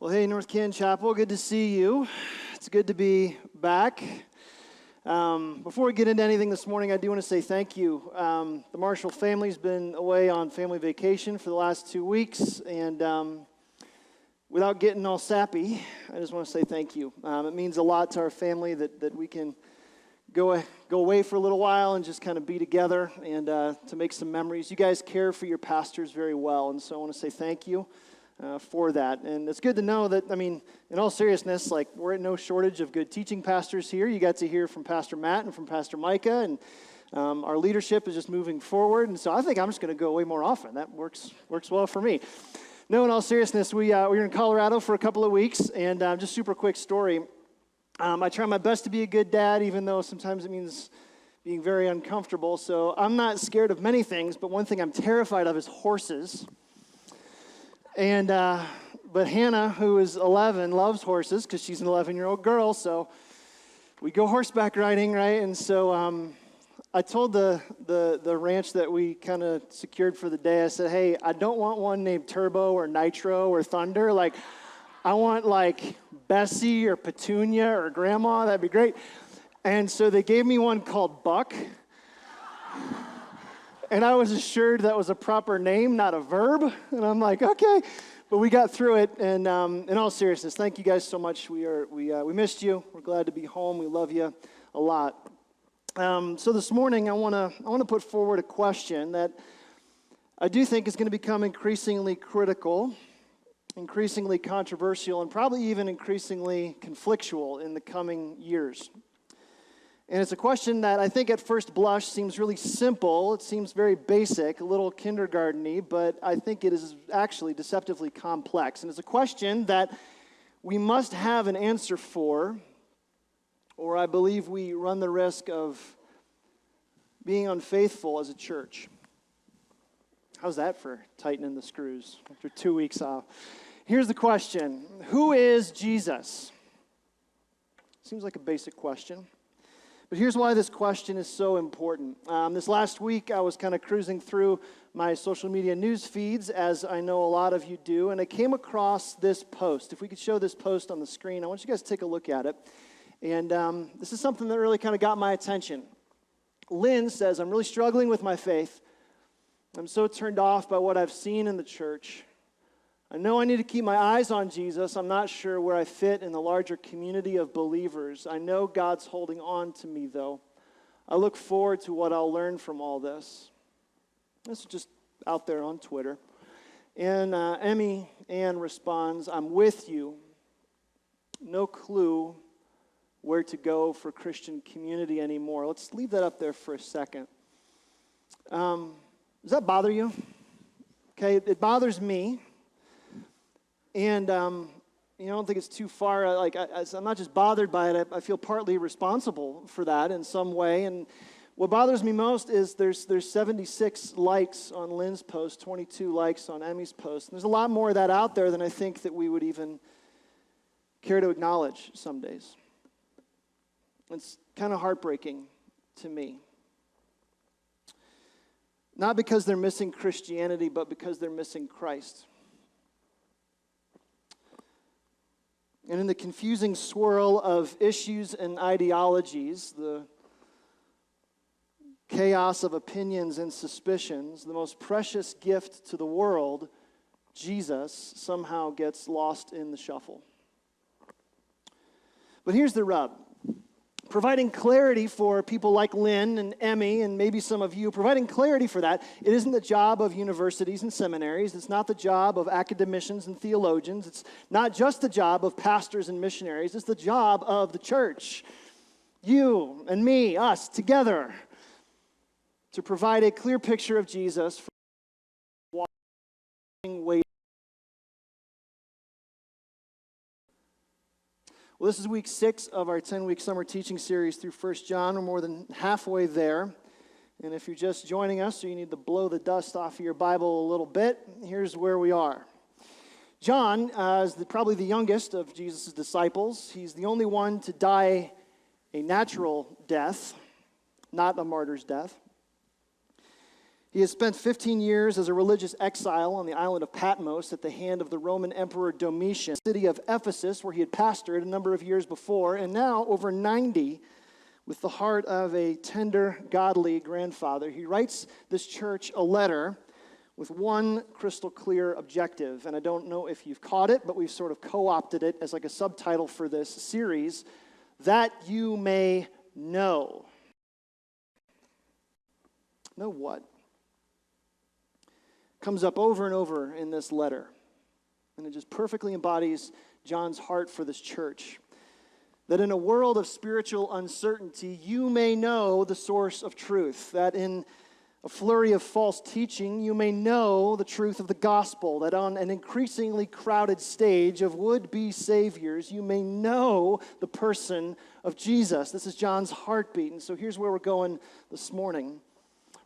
Well, hey, North Canton Chapel, good to see you. It's good to be back. Before we get into anything this morning, I do want to say thank you. The Marshall family's been away on family vacation for the last 2 weeks, and without getting all sappy, I just want to say thank you. It means a lot to our family that we can go away for a little while and just kind of be together and to make some memories. You guys care for your pastors very well, and so I want to say thank you for that. And it's good to know that, in all seriousness, we're at no shortage of good teaching pastors here. You got to hear from Pastor Matt and from Pastor Micah, and our leadership is just moving forward, and so I think I'm just going to go way more often. That works well for me. No, in all seriousness, we were in Colorado for a couple of weeks, and just super quick story. I try my best to be a good dad, even though sometimes it means being very uncomfortable. So I'm not scared of many things, but one thing I'm terrified of is horses. And but Hannah, who is 11, loves horses because she's an 11-year-old girl. So we go horseback riding, right? And so I told the ranch that we kind of secured for the day. I said, "Hey, I don't want one named Turbo or Nitro or Thunder. I want Bessie or Petunia or Grandma. That'd be great." And so they gave me one called Buck. And I was assured that was a proper name, not a verb. And I'm like, okay. But we got through it. And in all seriousness, thank you guys so much. We missed you. We're glad to be home. We love you a lot. So this morning, I want to put forward a question that I do think is going to become increasingly critical, increasingly controversial, and probably even increasingly conflictual in the coming years. And it's a question that I think at first blush seems really simple. It seems very basic, a little kindergarten-y, but I think it is actually deceptively complex. And it's a question that we must have an answer for, or I believe we run the risk of being unfaithful as a church. How's that for tightening the screws after 2 weeks off? Here's the question. Who is Jesus? Seems like a basic question. But here's why this question is so important. This last week, I was kind of cruising through my social media news feeds, as I know a lot of you do, and I came across this post. If we could show this post on the screen, I want you guys to take a look at it. And this is something that really kind of got my attention. Lynn says, "I'm really struggling with my faith. I'm so turned off by what I've seen in the church. I know I need to keep my eyes on Jesus. I'm not sure where I fit in the larger community of believers. I know God's holding on to me, though. I look forward to what I'll learn from all this." This is just out there on Twitter. And Emmy Ann responds, "I'm with you. No clue where to go for Christian community anymore." Let's leave that up there for a second. Does that bother you? Okay, it bothers me. And, I don't think it's too far. I'm not just bothered by it. I feel partly responsible for that in some way. And what bothers me most is there's 76 likes on Lynn's post, 22 likes on Emmy's post. And there's a lot more of that out there than I think that we would even care to acknowledge some days. It's kind of heartbreaking to me. Not because they're missing Christianity, but because they're missing Christ. And in the confusing swirl of issues and ideologies, the chaos of opinions and suspicions, the most precious gift to the world, Jesus, somehow gets lost in the shuffle. But here's the rub. Providing clarity for people like Lynn and Emmy and maybe some of you, providing clarity for that, it isn't the job of universities and seminaries. It's not the job of academicians and theologians. It's not just the job of pastors and missionaries. It's the job of the church. You and me, us, together, to provide a clear picture of Jesus for walking, waiting. Well, this is week 6 of our 10-week summer teaching series through 1 John. We're more than halfway there. And if you're just joining us or you need to blow the dust off of your Bible a little bit, here's where we are. John is probably the youngest of Jesus' disciples. He's the only one to die a natural death, not a martyr's death. He has spent 15 years as a religious exile on the island of Patmos at the hand of the Roman Emperor Domitian, the city of Ephesus, where he had pastored a number of years before, and now over 90, with the heart of a tender, godly grandfather. He writes this church a letter with one crystal clear objective, and I don't know if you've caught it, but we've sort of co-opted it as like a subtitle for this series, that you may know. Know what? Comes up over and over in this letter, and it just perfectly embodies John's heart for this church. That in a world of spiritual uncertainty, you may know the source of truth. That in a flurry of false teaching, you may know the truth of the gospel. That on an increasingly crowded stage of would-be saviors, you may know the person of Jesus. This is John's heartbeat. And so here's where we're going this morning.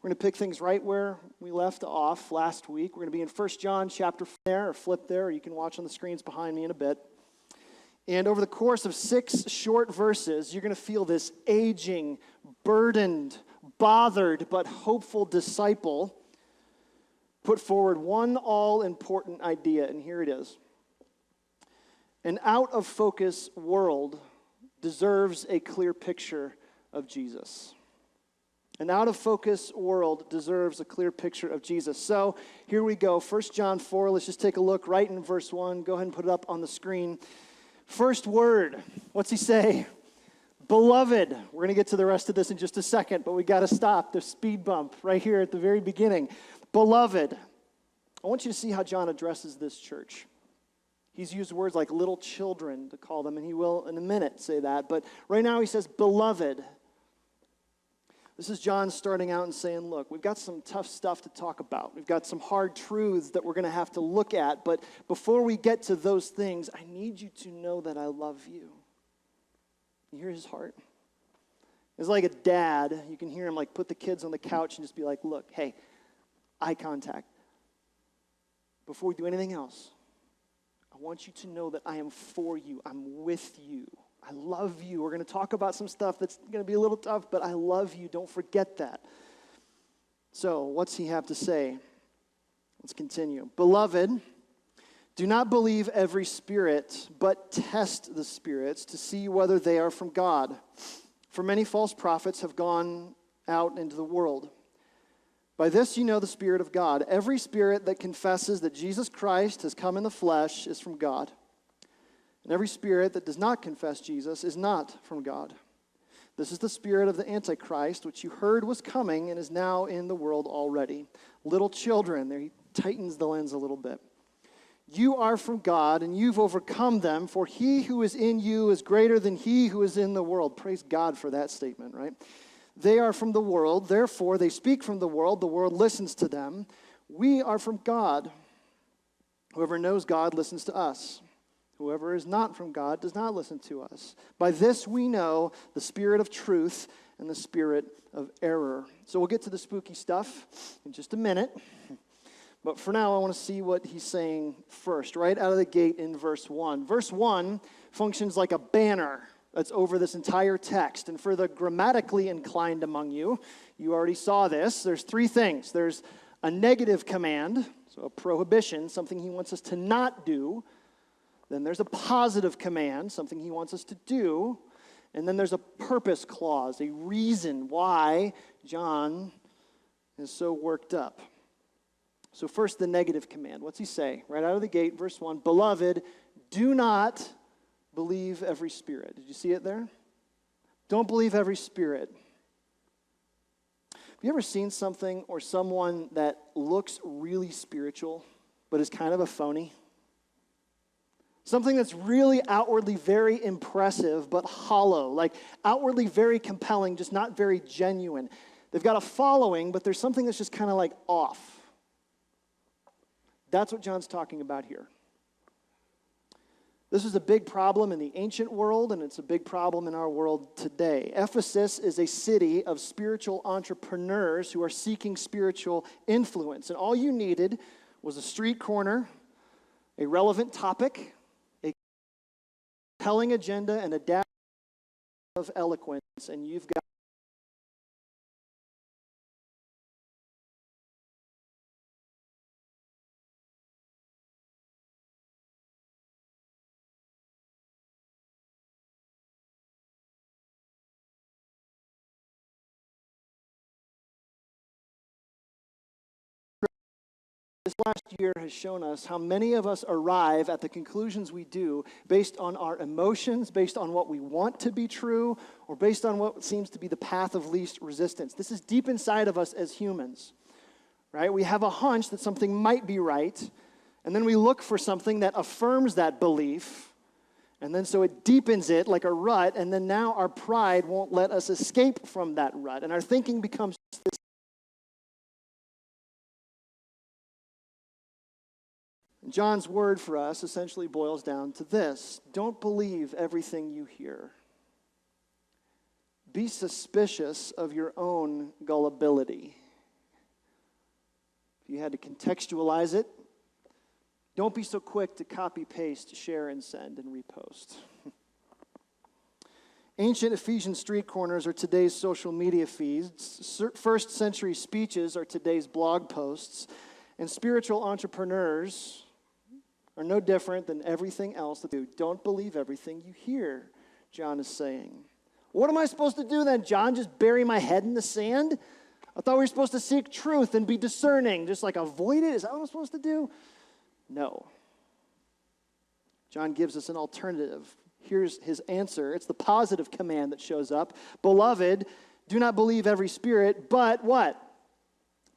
We're going to pick things right where we left off last week. We're going to be in 1 John chapter 4 there, or flip there, or you can watch on the screens behind me in a bit. And over the course of 6 short verses, you're going to feel this aging, burdened, bothered, but hopeful disciple put forward one all-important idea, and here it is. An out-of-focus world deserves a clear picture of Jesus. An out-of-focus world deserves a clear picture of Jesus. So here we go, 1 John 4. Let's just take a look right in verse 1. Go ahead and put it up on the screen. First word, what's he say? Beloved. We're going to get to the rest of this in just a second, but we got to stop the speed bump right here at the very beginning. Beloved. I want you to see how John addresses this church. He's used words like little children to call them, and he will in a minute say that. But right now he says, beloved. This is John starting out and saying, look, we've got some tough stuff to talk about. We've got some hard truths that we're going to have to look at. But before we get to those things, I need you to know that I love you. You hear his heart? It's like a dad. You can hear him like put the kids on the couch and just be like, look, hey, eye contact. Before we do anything else, I want you to know that I am for you. I'm with you. I love you. We're going to talk about some stuff that's going to be a little tough, but I love you. Don't forget that. So, what's he have to say? Let's continue. Beloved, do not believe every spirit, but test the spirits to see whether they are from God. For many false prophets have gone out into the world. By this you know the Spirit of God. Every spirit that confesses that Jesus Christ has come in the flesh is from God. And every spirit that does not confess Jesus is not from God. This is the spirit of the Antichrist, which you heard was coming and is now in the world already. Little children, there he tightens the lens a little bit. You are from God, and you've overcome them, for he who is in you is greater than he who is in the world. Praise God for that statement, right? They are from the world, therefore they speak from the world listens to them. We are from God. Whoever knows God listens to us. Whoever is not from God does not listen to us. By this we know the spirit of truth and the spirit of error. So we'll get to the spooky stuff in just a minute. But for now, I want to see what he's saying first, right out of the gate in verse 1. Verse 1 functions like a banner that's over this entire text. And for the grammatically inclined among you, you already saw this. There's 3 things. There's a negative command, so a prohibition, something he wants us to not do. Then there's a positive command, something he wants us to do. And then there's a purpose clause, a reason why John is so worked up. So first, the negative command. What's he say? Right out of the gate, verse 1, Beloved, do not believe every spirit. Did you see it there? Don't believe every spirit. Have you ever seen something or someone that looks really spiritual, but is kind of a phony? Something that's really outwardly very impressive, but hollow, like outwardly very compelling, just not very genuine. They've got a following, but there's something that's just kind of like off. That's what John's talking about here. This is a big problem in the ancient world, and it's a big problem in our world today. Ephesus is a city of spiritual entrepreneurs who are seeking spiritual influence, and all you needed was a street corner, a relevant topic, a compelling agenda, and a dash of eloquence, and you've got This last year has shown us how many of us arrive at the conclusions we do based on our emotions, based on what we want to be true, or based on what seems to be the path of least resistance. This is deep inside of us as humans, right? We have a hunch that something might be right, and then we look for something that affirms that belief, and then so it deepens it like a rut, and then now our pride won't let us escape from that rut, and our thinking becomes this. John's word for us essentially boils down to this: don't believe everything you hear. Be suspicious of your own gullibility. If you had to contextualize it, don't be so quick to copy, paste, share, and send, and repost. Ancient Ephesian street corners are today's social media feeds. First century speeches are today's blog posts. And spiritual entrepreneurs are no different than everything else that do. Don't believe everything you hear, John is saying. What am I supposed to do then, John? Just bury my head in the sand? I thought we were supposed to seek truth and be discerning, just like avoid it? Is that what I'm supposed to do? No. John gives us an alternative. Here's his answer. It's the positive command that shows up. Beloved, do not believe every spirit, but what?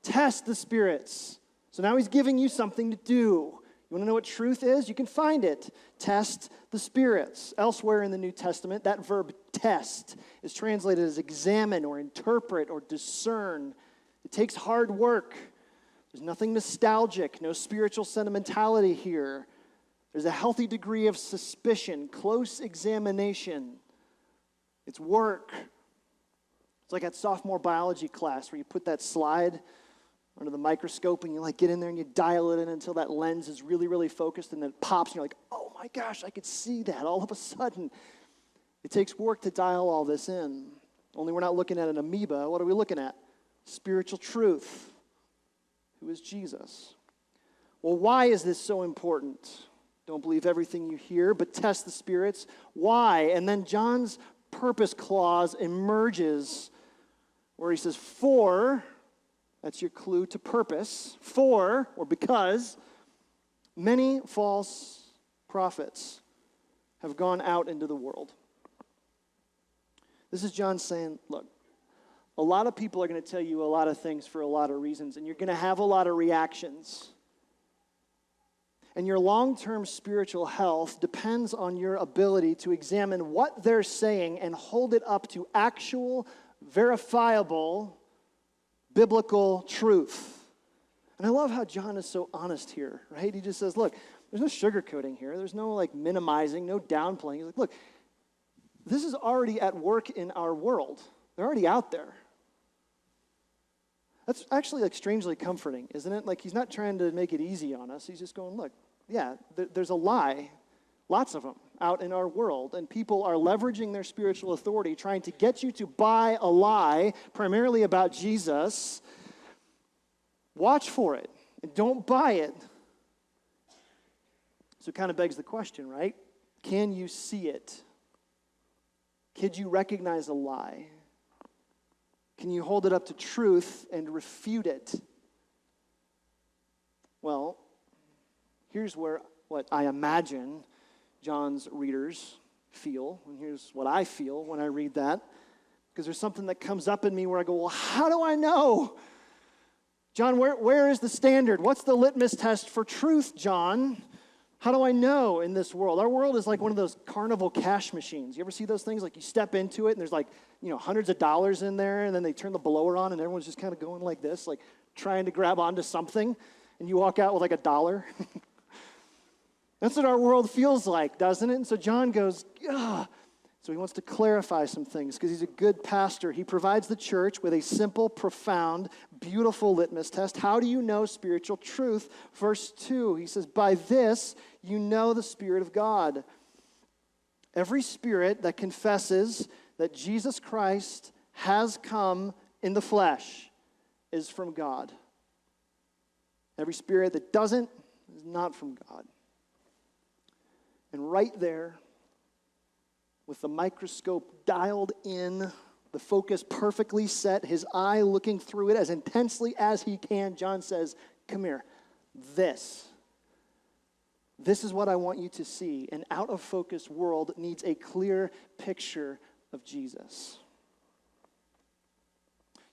Test the spirits. So now he's giving you something to do. You want to know what truth is? You can find it. Test the spirits. Elsewhere in the New Testament, that verb test is translated as examine or interpret or discern. It takes hard work. There's nothing nostalgic, no spiritual sentimentality here. There's a healthy degree of suspicion, close examination. It's work. It's like that sophomore biology class where you put that slide under the microscope and you get in there and you dial it in until that lens is really, really focused, and then it pops and you're like, oh my gosh, I could see that all of a sudden. It takes work to dial all this in. Only we're not looking at an amoeba. What are we looking at? Spiritual truth. Who is Jesus? Well, why is this so important? Don't believe everything you hear, but test the spirits. Why? And then John's purpose clause emerges where he says, for, that's your clue to purpose, for, or because, many false prophets have gone out into the world. This is John saying, look, a lot of people are going to tell you a lot of things for a lot of reasons, and you're going to have a lot of reactions. And your long-term spiritual health depends on your ability to examine what they're saying and hold it up to actual, verifiable, biblical truth. And I love how John is so honest here, right? He just says, look, there's no sugarcoating here. There's no minimizing, no downplaying. He's like, look, this is already at work in our world. They're already out there. That's actually strangely comforting, isn't it? He's not trying to make it easy on us. He's just going, look, yeah, there's a lie, lots of them out in our world, and people are leveraging their spiritual authority, trying to get you to buy a lie, primarily about Jesus. Watch for it, and don't buy it. So it kind of begs the question, right? Can you see it? Could you recognize a lie? Can you hold it up to truth and refute it? Well, here's what I imagine John's readers feel, and here's what I feel when I read that, because there's something that comes up in me where I go, well, how do I know? John, where is the standard? What's the litmus test for truth, John? How do I know in this world? Our world is like one of those carnival cash machines. You ever see those things? You step into it, and there's hundreds of dollars in there, and then they turn the blower on, and everyone's just kind of going like this, trying to grab onto something, and you walk out with $1. That's what our world feels like, doesn't it? And so John goes, ugh. So he wants to clarify some things because he's a good pastor. He provides the church with a simple, profound, beautiful litmus test. How do you know spiritual truth? Verse 2, he says, by this you know the Spirit of God. Every spirit that confesses that Jesus Christ has come in the flesh is from God. Every spirit that doesn't is not from God. And right there, with the microscope dialed in, the focus perfectly set, his eye looking through it as intensely as he can, John says, come here, This is what I want you to see. An out-of-focus world needs a clear picture of Jesus.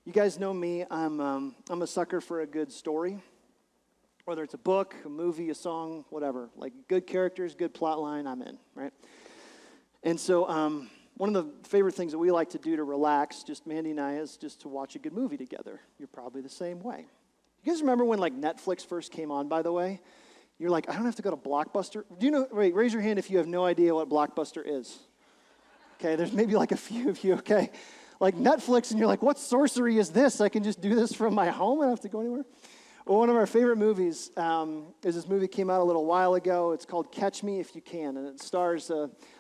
You guys know me. I'm a sucker for a good story. Whether it's a book, a movie, a song, whatever. Like good characters, good plot line, I'm in, right? And so one of the favorite things that we like to do to relax, just Mandy and I, is just to watch a good movie together. You're probably the same way. You guys remember when like Netflix first came on, by the way? You're like, I don't have to go to Blockbuster. Do you know, wait, raise your hand if you have no idea what Blockbuster is. Okay, there's maybe like a few of you, okay? Like Netflix, and you're like, what sorcery is this? I can just do this from my home? I don't have to go anywhere? Well, one of our favorite movies is this movie came out a little while ago. It's called Catch Me If You Can, and it stars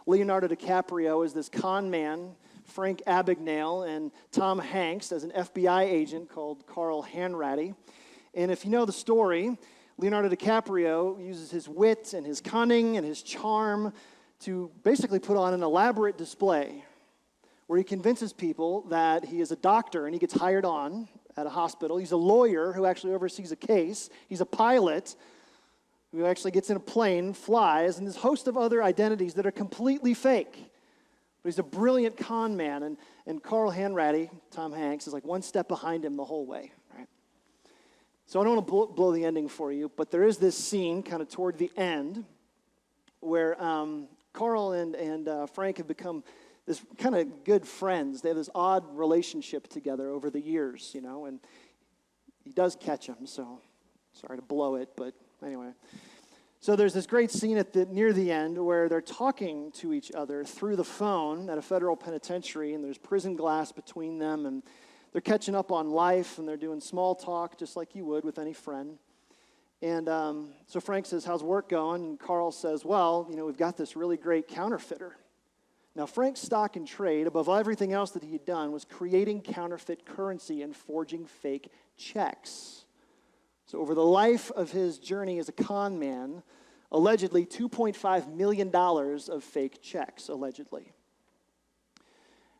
Leonardo DiCaprio as this con man, Frank Abagnale, and Tom Hanks as an FBI agent called Carl Hanratty. And if you know the story, Leonardo DiCaprio uses his wit and his cunning and his charm to basically put on an elaborate display where he convinces people that he is a doctor and he gets hired on at a hospital. He's a lawyer who actually oversees a case. He's a pilot who actually gets in a plane, flies, and this host of other identities that are completely fake. But he's a brilliant con man, and Carl Hanratty, Tom Hanks, is like one step behind him the whole way, right? So I don't want to blow the ending for you, but there is this scene kind of toward the end where Carl and Frank have become this kind of good friends. They have this odd relationship together over the years, you know, and he does catch him, so sorry to blow it, but anyway. So there's this great scene near the end where they're talking to each other through the phone at a federal penitentiary, and there's prison glass between them, and they're catching up on life, and they're doing small talk just like you would with any friend. And so Frank says, how's work going? And Carl says, well, you know, we've got this really great counterfeiter. Now, Frank's stock and trade, above everything else that he had done, was creating counterfeit currency and forging fake checks. So over the life of his journey as a con man, allegedly $2.5 million of fake checks, allegedly.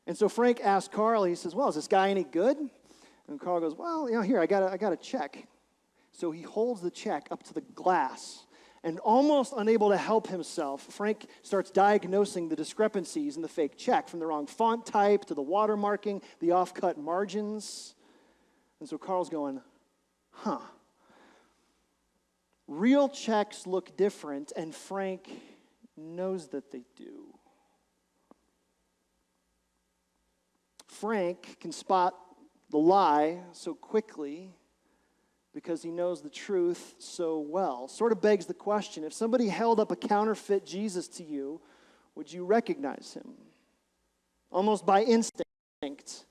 And so Frank asked Carl, he says, well, is this guy any good? And Carl goes, well, you know, here, I got a check. So he holds the check up to the glass. And almost unable to help himself, Frank starts diagnosing the discrepancies in the fake check, from the wrong font type to the watermarking, the off-cut margins. And so Carl's going, real checks look different, and Frank knows that they do. Frank can spot the lie so quickly because he knows the truth so well. Sort of begs the question, if somebody held up a counterfeit Jesus to you, would you recognize him? Almost by instinct. If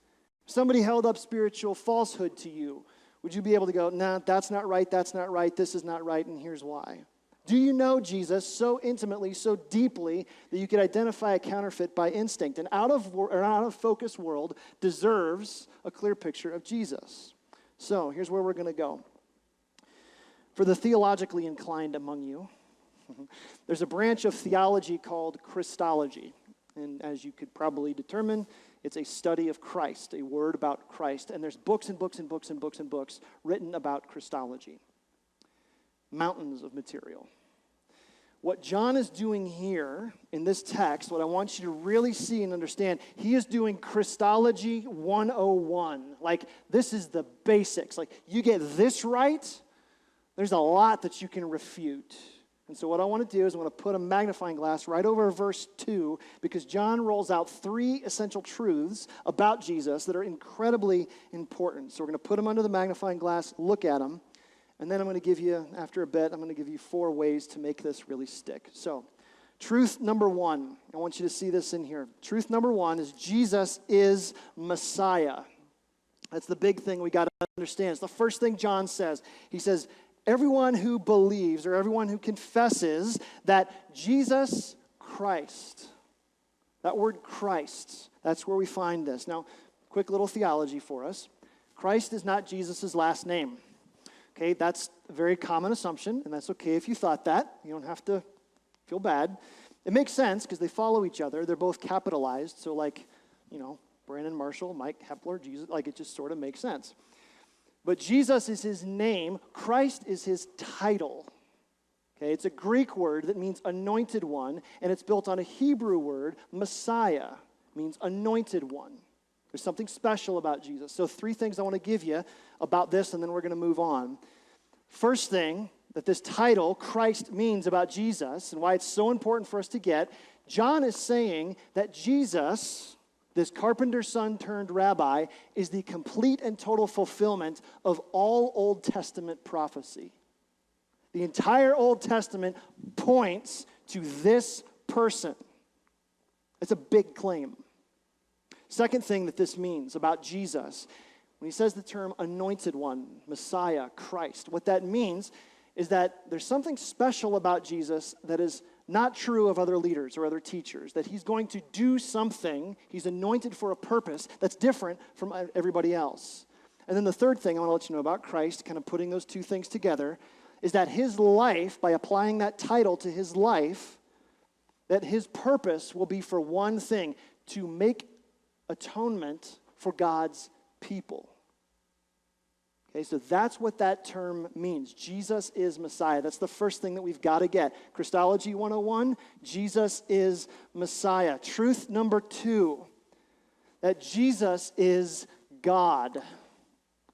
somebody held up spiritual falsehood to you, would you be able to go, nah, that's not right, this is not right, and here's why? Do you know Jesus so intimately, so deeply, that you could identify a counterfeit by instinct? An out-of-focus world deserves a clear picture of Jesus. So here's where we're going to go. For the theologically inclined among you, there's a branch of theology called Christology. And as you could probably determine, it's a study of Christ, a word about Christ. And there's books and books and books and books and books written about Christology. Mountains of material. What John is doing here in this text, what I want you to really see and understand, he is doing Christology 101. Like, this is the basics. Like, you get this right, there's a lot that you can refute. And so what I want to do is I want to put a magnifying glass right over verse 2, because John rolls out 3 essential truths about Jesus that are incredibly important. So we're going to put them under the magnifying glass, look at them, and then I'm going to give you, after a bit, I'm going to give you 4 ways to make this really stick. So, truth number 1, I want you to see this in here. Truth number 1 is Jesus is Messiah. That's the big thing we got to understand. It's the first thing John says. He says, everyone who believes or everyone who confesses that Jesus Christ, that word Christ, that's where we find this. Now, quick little theology for us. Christ is not Jesus' last name. Okay, that's a very common assumption, and that's okay if you thought that. You don't have to feel bad. It makes sense because they follow each other. They're both capitalized, so like, you know, Brannon Marshall, Mike Hepler, Jesus, like it just sort of makes sense. But Jesus is his name. Christ is his title. Okay, it's a Greek word that means anointed one, and it's built on a Hebrew word, Messiah, means anointed one. There's something special about Jesus. So 3 things I want to give you about this, and then we're going to move on. First thing that this title, Christ, means about Jesus, and why it's so important for us to get, John is saying that Jesus, this carpenter's son turned rabbi, is the complete and total fulfillment of all Old Testament prophecy. The entire Old Testament points to this person. It's a big claim. Second thing that this means about Jesus, when he says the term anointed one, Messiah, Christ, what that means is that there's something special about Jesus that is not true of other leaders or other teachers, that he's going to do something, he's anointed for a purpose that's different from everybody else. And then the third thing I want to let you know about Christ, kind of putting those 2 things together, is that his life, by applying that title to his life, that his purpose will be for one thing, to make atonement for God's people. Okay, so that's what that term means. Jesus is Messiah. That's the first thing that we've got to get. Christology 101, Jesus is Messiah. Truth number 2, that Jesus is God.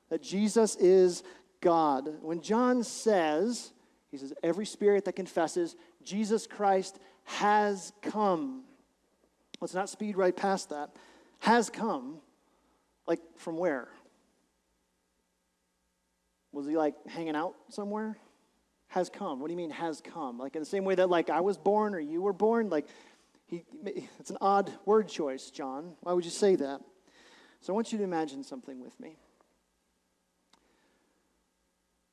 That Jesus is God. When John says, he says, every spirit that confesses Jesus Christ has come. Let's not speed right past that. Has come, like from where? Was he like hanging out somewhere? Has come. What do you mean has come? Like in the same way that like I was born or you were born? Like it's an odd word choice, John. Why would you say that? So I want you to imagine something with me.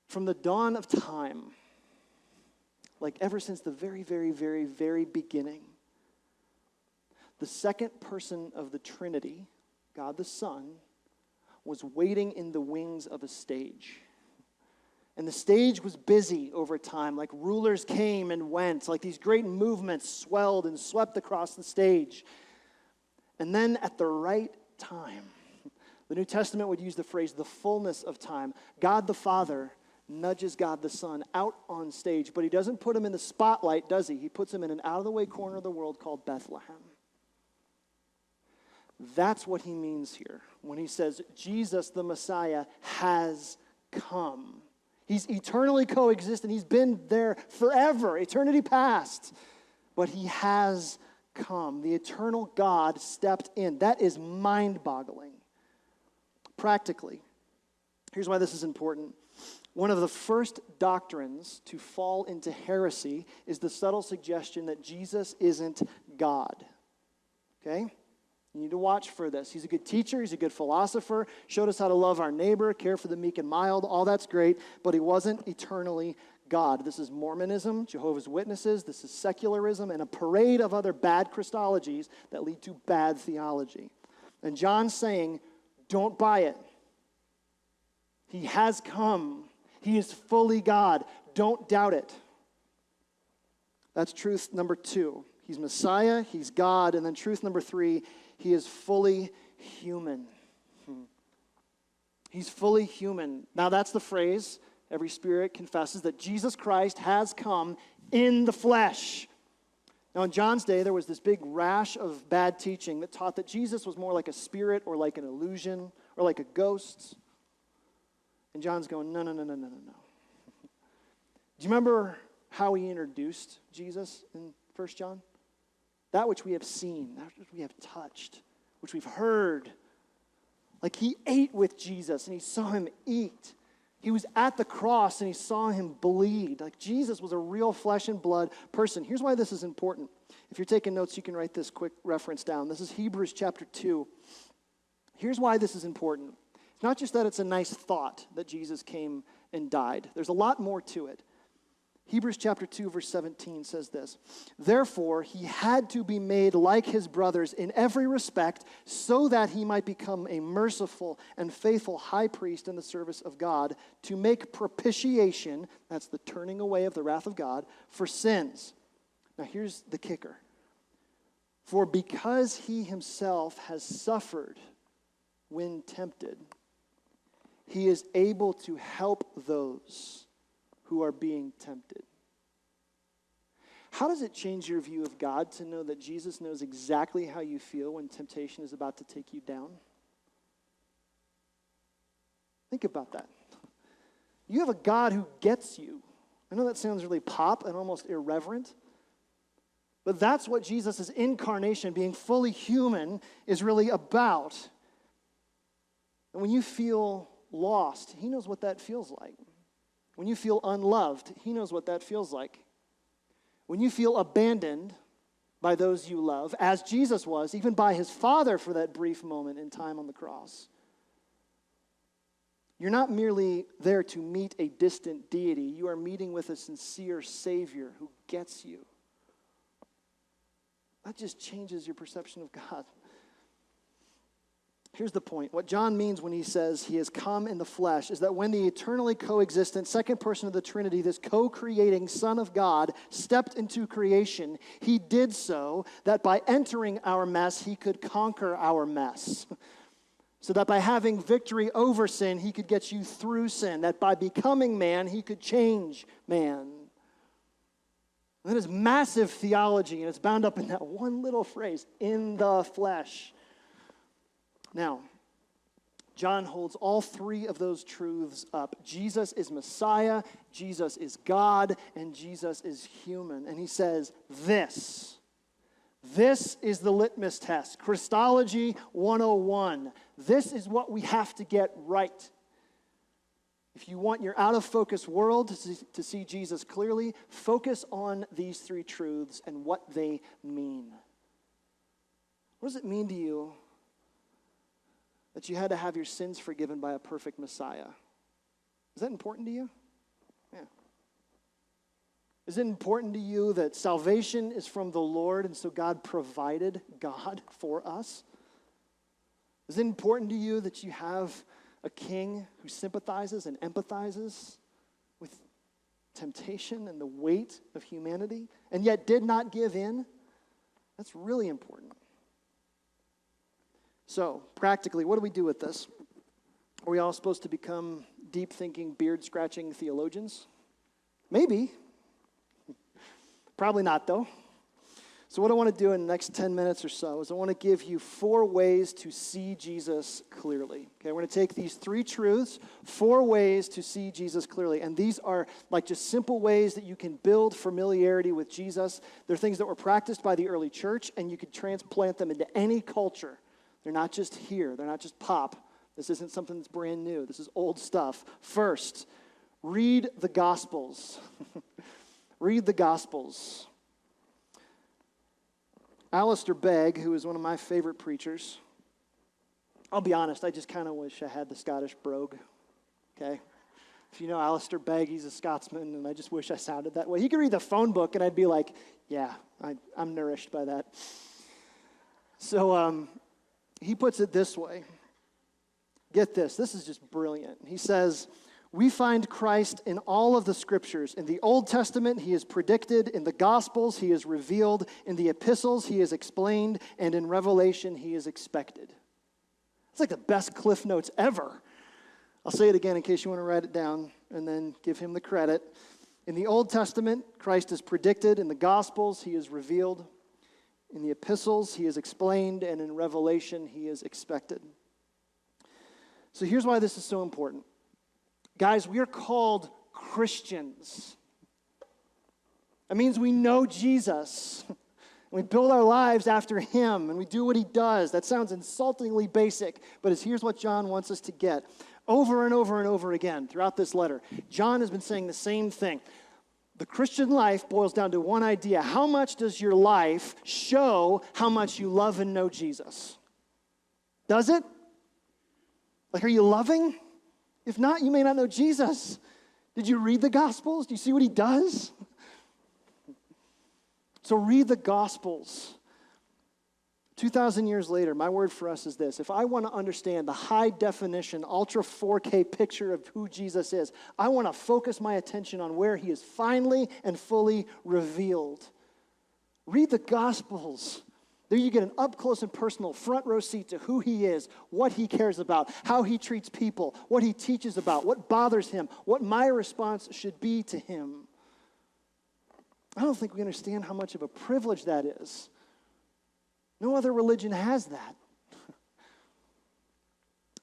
From the dawn of time, like ever since the very, very, very, very beginning, the second person of the Trinity, God the Son, was waiting in the wings of a stage. And the stage was busy over time, like rulers came and went, like these great movements swelled and swept across the stage. And then at the right time, the New Testament would use the phrase, the fullness of time, God the Father nudges God the Son out on stage, but he doesn't put him in the spotlight, does he? He puts him in an out-of-the-way corner of the world called Bethlehem. That's what he means here when he says Jesus the Messiah has come. He's eternally coexistent. He's been there forever, eternity past. But he has come. The eternal God stepped in. That is mind-boggling. Practically, here's why this is important. One of the first doctrines to fall into heresy is the subtle suggestion that Jesus isn't God. Okay? You need to watch for this. He's a good teacher. He's a good philosopher. Showed us how to love our neighbor, care for the meek and mild. All that's great, but he wasn't eternally God. This is Mormonism, Jehovah's Witnesses. This is secularism and a parade of other bad Christologies that lead to bad theology. And John's saying, don't buy it. He has come. He is fully God. Don't doubt it. That's truth number 2. He's Messiah, he's God, and then truth number 3, he is fully human. He's fully human. Now that's the phrase, every spirit confesses that Jesus Christ has come in the flesh. Now in John's day, there was this big rash of bad teaching that taught that Jesus was more like a spirit or like an illusion or like a ghost. And John's going, no. Do you remember how he introduced Jesus in 1 John? That which we have seen, that which we have touched, which we've heard. Like he ate with Jesus and he saw him eat. He was at the cross and he saw him bleed. Like Jesus was a real flesh and blood person. Here's why this is important. If you're taking notes, you can write this quick reference down. This is Hebrews chapter 2. Here's why this is important. It's not just that it's a nice thought that Jesus came and died. There's a lot more to it. Hebrews chapter 2, verse 17 says this, therefore, he had to be made like his brothers in every respect so that he might become a merciful and faithful high priest in the service of God to make propitiation, that's the turning away of the wrath of God, for sins. Now here's the kicker. For because he himself has suffered when tempted, he is able to help those who are being tempted. How does it change your view of God to know that Jesus knows exactly how you feel when temptation is about to take you down? Think about that. You have a God who gets you. I know that sounds really pop and almost irreverent, but that's what Jesus' incarnation, being fully human, is really about. And when you feel lost, he knows what that feels like. When you feel unloved, he knows what that feels like. When you feel abandoned by those you love, as Jesus was, even by his Father for that brief moment in time on the cross, you're not merely there to meet a distant deity. You are meeting with a sincere Savior who gets you. That just changes your perception of God. Here's the point. What John means when he says he has come in the flesh is that when the eternally coexistent second person of the Trinity, this co-creating Son of God, stepped into creation, he did so that by entering our mess, he could conquer our mess. So that by having victory over sin, he could get you through sin. That by becoming man, he could change man. And that is massive theology, and it's bound up in that one little phrase, in the flesh. Now, John holds all three of those truths up. Jesus is Messiah, Jesus is God, and Jesus is human. And he says, this is the litmus test. Christology 101. This is what we have to get right. If you want your out-of-focus world to see Jesus clearly, focus on these three truths and what they mean. What does it mean to you that you had to have your sins forgiven by a perfect Messiah? Is that important to you? Yeah. Is it important to you that salvation is from the Lord and so God provided God for us? Is it important to you that you have a king who sympathizes and empathizes with temptation and the weight of humanity and yet did not give in? That's really important. So, practically, what do we do with this? Are we all supposed to become deep-thinking, beard-scratching theologians? Maybe. Probably not, though. So what I want to do in the next 10 minutes or so is I want to give you 4 ways to see Jesus clearly. Okay, we're going to take these 3 truths, 4 ways to see Jesus clearly. And these are like just simple ways that you can build familiarity with Jesus. They're things that were practiced by the early church, and you could transplant them into any culture. They're not just here. They're not just pop. This isn't something that's brand new. This is old stuff. First, read the Gospels. Read the Gospels. Alistair Begg, who is one of my favorite preachers, I'll be honest, I just kind of wish I had the Scottish brogue, okay? If you know Alistair Begg, he's a Scotsman, and I just wish I sounded that way. He could read the phone book, and I'd be like, yeah, I'm nourished by that. So he puts it this way. Get this. This is just brilliant. He says, we find Christ in all of the Scriptures. In the Old Testament, he is predicted. In the Gospels, he is revealed. In the epistles, he is explained. And in Revelation, he is expected. It's like the best Cliff Notes ever. I'll say it again in case you want to write it down and then give him the credit. In the Old Testament, Christ is predicted. In the Gospels, he is revealed. In the epistles, he is explained. And in Revelation, he is expected. So here's why this is so important. Guys, we are called Christians. That means we know Jesus. We build our lives after him, and we do what he does. That sounds insultingly basic, but here's what John wants us to get. Over and over and over again throughout this letter, John has been saying the same thing. The Christian life boils down to one idea. How much does your life show how much you love and know Jesus? Does it? Like, are you loving? If not, you may not know Jesus. Did you read the Gospels? Do you see what he does? So read the Gospels. 2,000 years later, my word for us is this. If I want to understand the high definition, ultra 4K picture of who Jesus is, I want to focus my attention on where he is finally and fully revealed. Read the Gospels. There you get an up-close and personal front row seat to who he is, what he cares about, how he treats people, what he teaches about, what bothers him, what my response should be to him. I don't think we understand how much of a privilege that is. No other religion has that.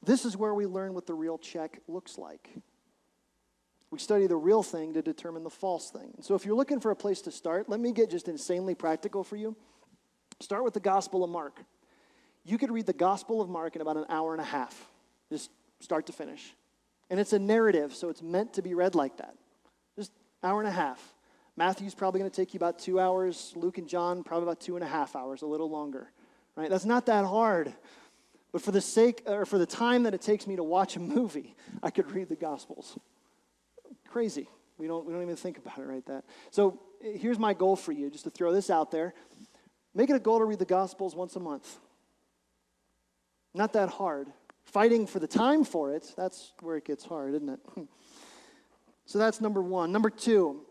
This is where we learn what the real check looks like. We study the real thing to determine the false thing. And so if you're looking for a place to start, let me get just insanely practical for you. Start with the Gospel of Mark. You could read the Gospel of Mark in about an hour and a half, just start to finish. And it's a narrative, so it's meant to be read like that. Just hour and a half. Matthew's probably going to take you about 2 hours. Luke and John, probably about 2.5 hours, a little longer. Right? That's not that hard. But for the sake, or for the time that it takes me to watch a movie, I could read the Gospels. Crazy. We don't even think about it like that. So here's my goal for you, just to throw this out there. Make it a goal to read the Gospels once a month. Not that hard. Fighting for the time for it, that's where it gets hard, isn't it? So that's number one. Number two,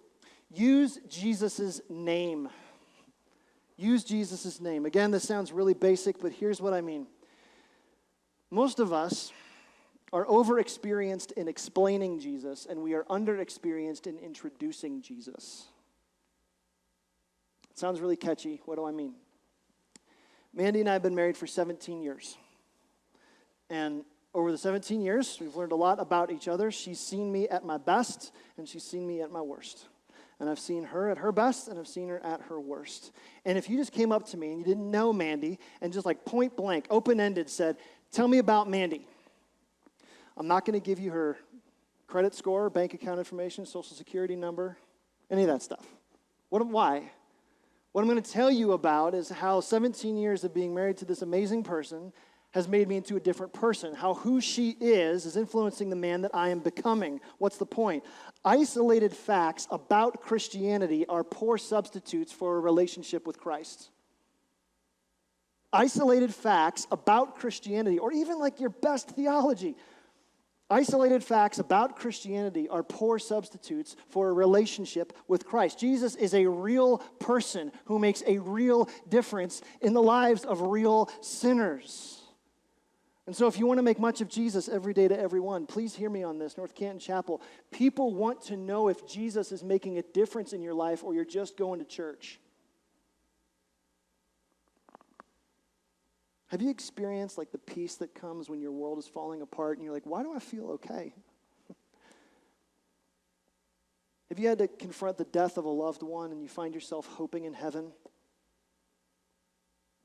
use Jesus' name. Use Jesus' name. Again, this sounds really basic, but here's what I mean. Most of us are over-experienced in explaining Jesus, and we are under-experienced in introducing Jesus. It sounds really catchy. What do I mean? Mandy and I have been married for 17 years. And over the 17 years, we've learned a lot about each other. She's seen me at my best, and she's seen me at my worst. And I've seen her at her best, and I've seen her at her worst. And if you just came up to me and you didn't know Mandy, and just like point blank, open-ended said, tell me about Mandy. I'm not going to give you her credit score, bank account information, social security number, any of that stuff. Why? What I'm going to tell you about is how 17 years of being married to this amazing person has made me into a different person. How who she is influencing the man that I am becoming. What's the point? Isolated facts about Christianity are poor substitutes for a relationship with Christ. Isolated facts about Christianity, or even like your best theology, isolated facts about Christianity are poor substitutes for a relationship with Christ. Jesus is a real person who makes a real difference in the lives of real sinners. And so if you want to make much of Jesus every day to everyone, please hear me on this, North Canton Chapel. People want to know if Jesus is making a difference in your life or you're just going to church. Have you experienced like the peace that comes when your world is falling apart and you're like, why do I feel okay? Have you had to confront the death of a loved one and you find yourself hoping in heaven?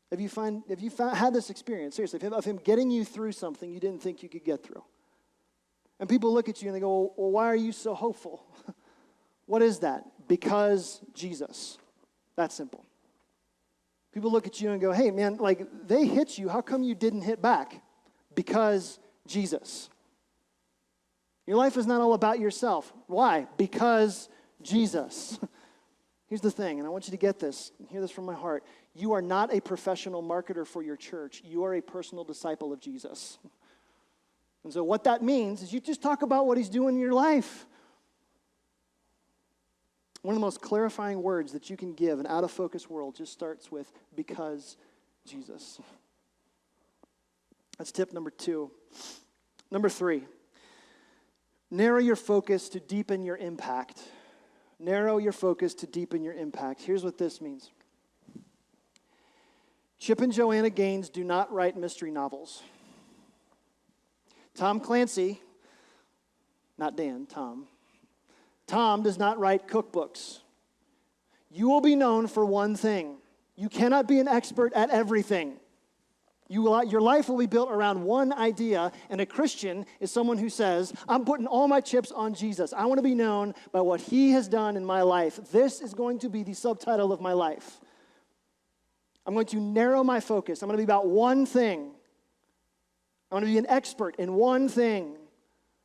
Have you had this experience, seriously, of him getting you through something you didn't think you could get through? And people look at you and they go, well, why are you so hopeful? What is that? Because Jesus. That's simple. People look at you and go, hey, man, like, they hit you. How come you didn't hit back? Because Jesus. Your life is not all about yourself. Why? Because Jesus. Here's the thing, and I want you to get this, and hear this from my heart. You are not a professional marketer for your church. You are a personal disciple of Jesus. And so what that means is you just talk about what he's doing in your life. One of the most clarifying words that you can give in an out-of-focus world just starts with, because Jesus. That's tip number 2. Number 3, narrow your focus to deepen your impact. Narrow your focus to deepen your impact. Here's what this means. Chip and Joanna Gaines do not write mystery novels. Tom Clancy, not Dan, Tom does not write cookbooks. You will be known for one thing. You cannot be an expert at everything. Your life will be built around one idea, and a Christian is someone who says, I'm putting all my chips on Jesus. I want to be known by what he has done in my life. This is going to be the subtitle of my life. I'm going to narrow my focus. I'm going to be about one thing. I want to be an expert in one thing,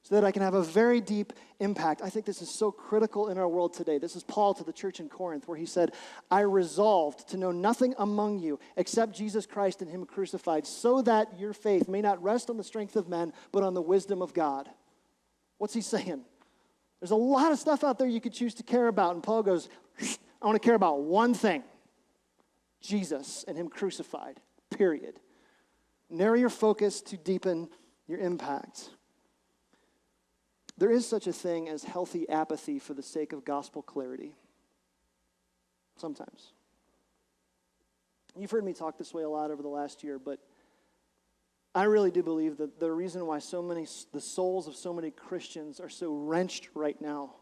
so that I can have a very deep impact. I think this is so critical in our world today. This is Paul to the church in Corinth, where he said, I resolved to know nothing among you except Jesus Christ and him crucified, so that your faith may not rest on the strength of men, but on the wisdom of God. What's he saying? There's a lot of stuff out there you could choose to care about. And Paul goes, I want to care about one thing. Jesus and him crucified, period. Narrow your focus to deepen your impact. There is such a thing as healthy apathy for the sake of gospel clarity. Sometimes. You've heard me talk this way a lot over the last year, but I really do believe that the reason why the souls of so many Christians are so wrenched right now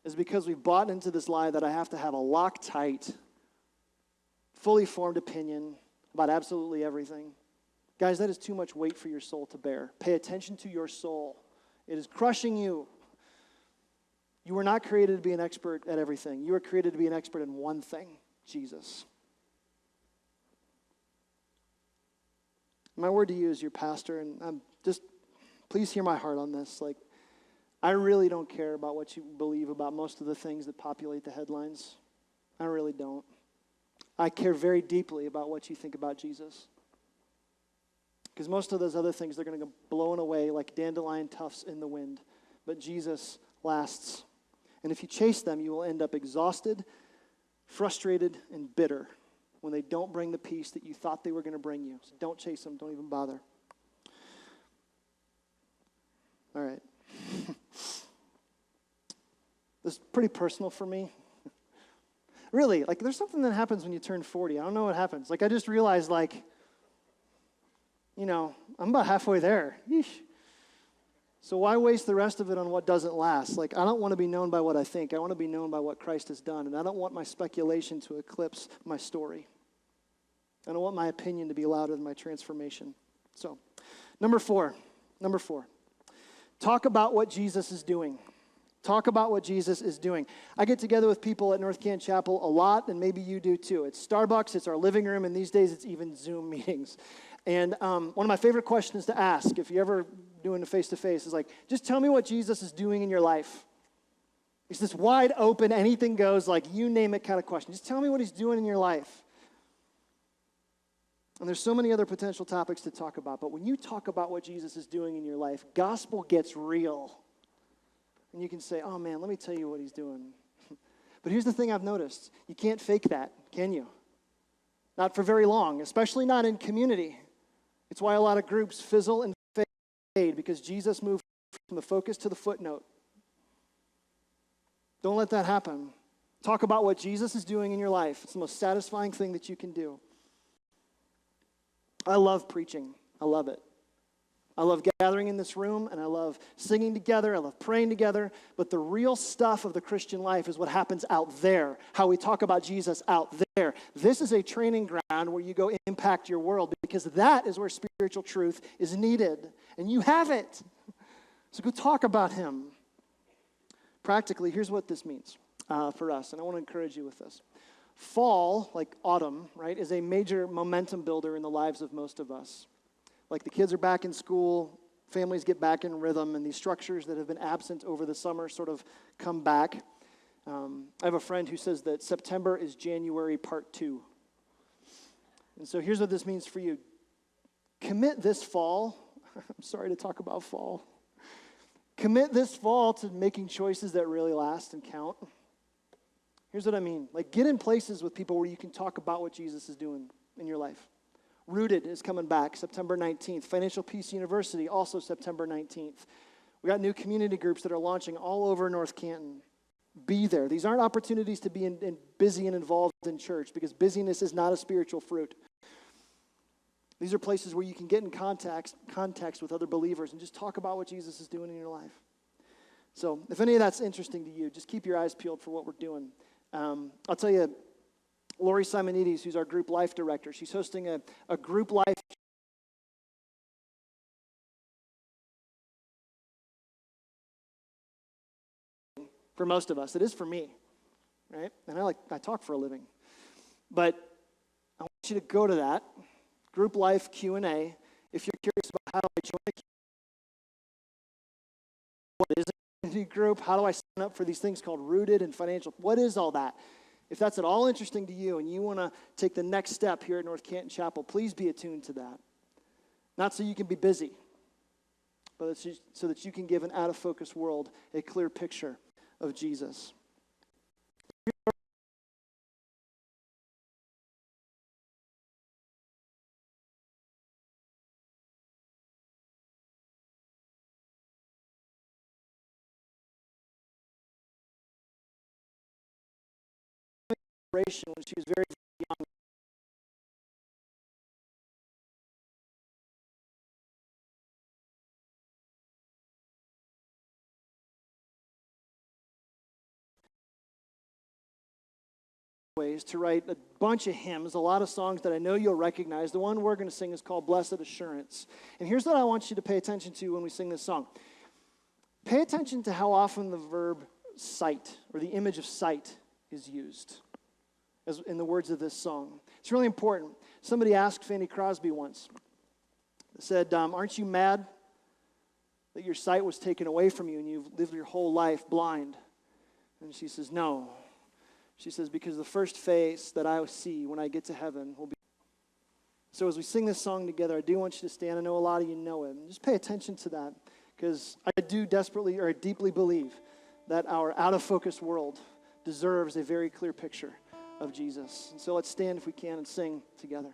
is because we've bought into this lie that I have to have a Loctite, fully formed opinion about absolutely everything. Guys, that is too much weight for your soul to bear. Pay attention to your soul. It is crushing you. You were not created to be an expert at everything. You were created to be an expert in one thing, Jesus. My word to you as your pastor, and please hear my heart on this. I really don't care about what you believe about most of the things that populate the headlines. I really don't. I care very deeply about what you think about Jesus. Because most of those other things, they're going to go blowing away like dandelion tufts in the wind. But Jesus lasts. And if you chase them, you will end up exhausted, frustrated, and bitter when they don't bring the peace that you thought they were going to bring you. So don't chase them. Don't even bother. All right. This is pretty personal for me. Really, there's something that happens when you turn 40. I don't know what happens. I just realized, I'm about halfway there. Yeesh. So why waste the rest of it on what doesn't last? I don't want to be known by what I think. I want to be known by what Christ has done. And I don't want my speculation to eclipse my story. I don't want my opinion to be louder than my transformation. So, number four. Talk about what Jesus is doing. Talk about what Jesus is doing. I get together with people at North Canton Chapel a lot, and maybe you do too. It's Starbucks, it's our living room, and these days it's even Zoom meetings. And one of my favorite questions to ask, if you're ever doing a face-to-face, is just tell me what Jesus is doing in your life. It's this wide open, anything goes, you name it kind of question. Just tell me what he's doing in your life. And there's so many other potential topics to talk about, but when you talk about what Jesus is doing in your life, gospel gets real. And you can say, oh man, let me tell you what he's doing. But here's the thing I've noticed. You can't fake that, can you? Not for very long, especially not in community. It's why a lot of groups fizzle and fade, because Jesus moved from the focus to the footnote. Don't let that happen. Talk about what Jesus is doing in your life. It's the most satisfying thing that you can do. I love preaching. I love it. I love gathering in this room, and I love singing together. I love praying together. But the real stuff of the Christian life is what happens out there, how we talk about Jesus out there. This is a training ground where you go impact your world, because that is where spiritual truth is needed. And you have it. So go talk about him. Practically, here's what this means for us, and I want to encourage you with this. Fall, like autumn, right, is a major momentum builder in the lives of most of us. The kids are back in school, families get back in rhythm, and these structures that have been absent over the summer sort of come back. I have a friend who says that September is January part 2. And so here's what this means for you. Commit this fall. I'm sorry to talk about fall. Commit this fall to making choices that really last and count. Here's what I mean. Get in places with people where you can talk about what Jesus is doing in your life. Rooted is coming back September 19th. Financial Peace University, also September 19th. We got new community groups that are launching all over North Canton. Be there. These aren't opportunities to be busy and involved in church, because busyness is not a spiritual fruit. These are places where you can get in context with other believers and just talk about what Jesus is doing in your life. So if any of that's interesting to you, just keep your eyes peeled for what we're doing. I'll tell you, Lori Simonides, who's our group life director, she's hosting a group life for most of us. It is for me, right? And I talk for a living. But I want you to go to that group life Q&A if you're curious about how do I join a what is a community group, how do I sign up for these things called Rooted and Financial, what is all that? If that's at all interesting to you and you want to take the next step here at North Canton Chapel, please be attuned to that. Not so you can be busy, but so that you can give an out-of-focus world a clear picture of Jesus. when she was very young. Ways to write a bunch of hymns, a lot of songs that I know you'll recognize. The one we're going to sing is called Blessed Assurance. And here's what I want you to pay attention to when we sing this song. Pay attention to how often the verb sight, or the image of sight, is used as in the words of this song. It's really important. Somebody asked Fanny Crosby once, said, aren't you mad that your sight was taken away from you and you've lived your whole life blind? And she says, no. She says, because the first face that I will see when I get to heaven will be. So as we sing this song together, I do want you to stand. I know a lot of you know it. Just pay attention to that, because I do deeply believe that our out-of-focus world deserves a very clear picture of Jesus. And so let's stand if we can and sing together.